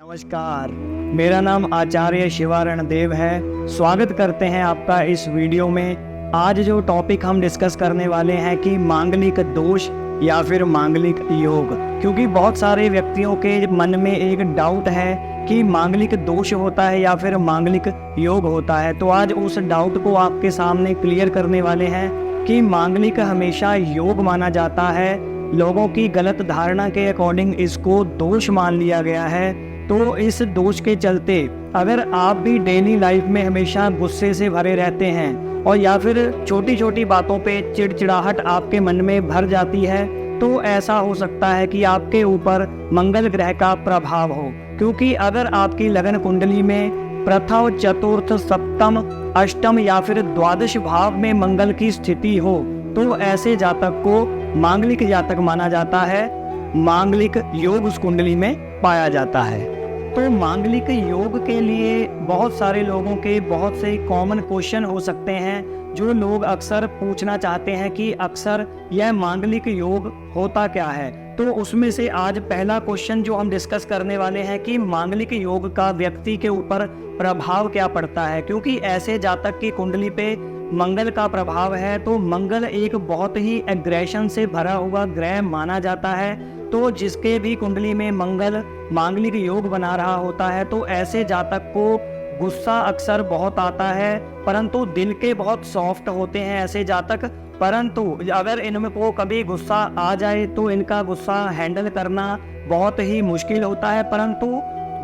नमस्कार, मेरा नाम आचार्य शिवारण देव है। स्वागत करते हैं आपका इस वीडियो में। आज जो टॉपिक हम डिस्कस करने वाले हैं कि मांगलिक दोष या फिर मांगलिक योग, क्योंकि बहुत सारे व्यक्तियों के मन में एक डाउट है कि मांगलिक दोष होता है या फिर मांगलिक योग होता है। तो आज उस डाउट को आपके सामने क्लियर करने वाले हैं कि मांगलिक हमेशा योग माना जाता है। लोगों की गलत धारणा के अकॉर्डिंग इसको दोष मान लिया गया है। तो इस दोष के चलते अगर आप भी डेली लाइफ में हमेशा गुस्से से भरे रहते हैं और या फिर छोटी छोटी बातों पे चिड़चिड़ाहट आपके मन में भर जाती है, तो ऐसा हो सकता है कि आपके ऊपर मंगल ग्रह का प्रभाव हो। क्योंकि अगर आपकी लगन कुंडली में प्रथम, चतुर्थ, सप्तम, अष्टम या फिर द्वादश भाव में मंगल की स्थिति हो, तो ऐसे जातक को मांगलिक जातक माना जाता है। मांगलिक योग उस कुंडली में पाया जाता है। तो मांगलिक योग के लिए बहुत सारे लोगों के बहुत से कॉमन क्वेश्चन हो सकते हैं, जो लोग अक्सर पूछना चाहते हैं कि अक्सर यह मांगलिक योग होता क्या है। तो उसमें से आज पहला क्वेश्चन जो हम डिस्कस करने वाले हैं कि मांगलिक योग का व्यक्ति के ऊपर प्रभाव क्या पड़ता है। क्योंकि ऐसे जातक की कुंडली पे मंगल का प्रभाव है, तो मंगल एक बहुत ही एग्रेशन से भरा हुआ ग्रह माना जाता है। तो जिसके भी कुंडली में मंगल मांगलिक योग बना रहा होता है, तो ऐसे जातक को गुस्सा अक्सर बहुत आता है, परंतु दिल के बहुत सॉफ्ट होते हैं ऐसे जातक। परंतु अगर इनमें को कभी गुस्सा आ जाए तो इनका गुस्सा हैंडल करना बहुत ही मुश्किल होता है। परंतु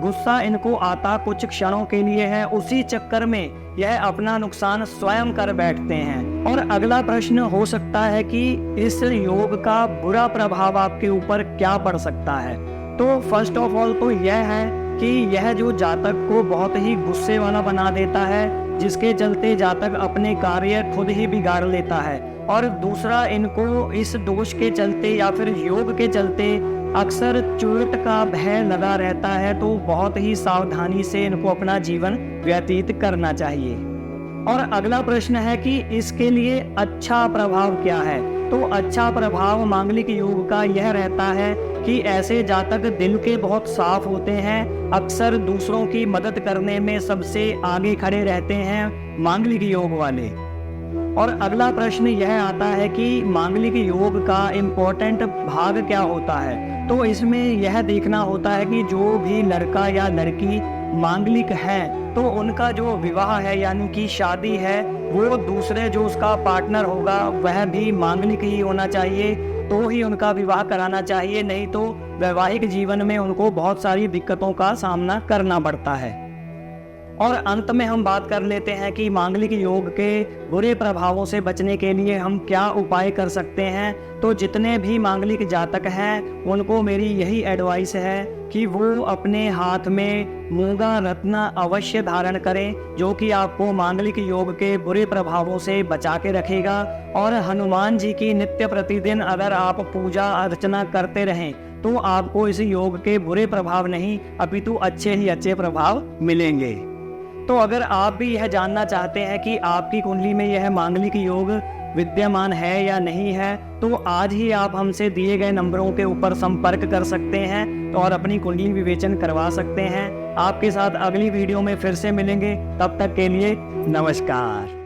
गुस्सा इनको आता कुछ क्षणों के लिए है, उसी चक्कर में यह अपना नुकसान स्वयं कर बैठते हैं। और अगला प्रश्न हो सकता है कि इस योग का बुरा प्रभाव आपके ऊपर क्या पड़ सकता है। तो फर्स्ट ऑफ ऑल तो यह है कि यह जो जातक को बहुत ही गुस्से वाला बना देता है, जिसके चलते जातक अपने कार्य खुद ही बिगाड़ लेता है। और दूसरा, इनको इस दोष के चलते या फिर योग के चलते अक्सर चोट का भय लगा रहता है। तो बहुत ही सावधानी से इनको अपना जीवन व्यतीत करना चाहिए। और अगला प्रश्न है कि इसके लिए अच्छा प्रभाव क्या है। तो अच्छा प्रभाव मांगलिक योग का यह रहता है कि ऐसे जातक दिल के बहुत साफ होते हैं, अक्सर दूसरों की मदद करने में सबसे आगे खड़े रहते हैं मांगलिक योग वाले। और अगला प्रश्न यह आता है कि मांगलिक योग का इम्पोर्टेंट भाग क्या होता है। तो इसमें यह देखना होता है कि जो भी लड़का या लड़की मांगलिक है, तो उनका जो विवाह है यानी कि शादी है, वो दूसरे जो उसका पार्टनर होगा वह भी मांगलिक ही होना चाहिए, तो ही उनका विवाह कराना चाहिए। नहीं तो वैवाहिक जीवन में उनको बहुत सारी दिक्कतों का सामना करना पड़ता है। और अंत में हम बात कर लेते हैं कि मांगलिक योग के बुरे प्रभावों से बचने के लिए हम क्या उपाय कर सकते हैं। तो जितने भी मांगलिक जातक हैं, उनको मेरी यही एडवाइस है कि वो अपने हाथ में मूंगा रत्न अवश्य धारण करें, जो कि आपको मांगलिक योग के बुरे प्रभावों से बचा के रखेगा। और हनुमान जी की नित्य प्रतिदिन अगर आप पूजा अर्चना करते रहें, तो आपको इस योग के बुरे प्रभाव नहीं अपितु अच्छे ही अच्छे प्रभाव मिलेंगे। तो अगर आप भी यह जानना चाहते हैं कि आपकी कुंडली में यह मांगलिक योग विद्यमान है या नहीं है, तो आज ही आप हमसे दिए गए नंबरों के ऊपर संपर्क कर सकते हैं और अपनी कुंडली विवेचन करवा सकते हैं। आपके साथ अगली वीडियो में फिर से मिलेंगे, तब तक के लिए नमस्कार।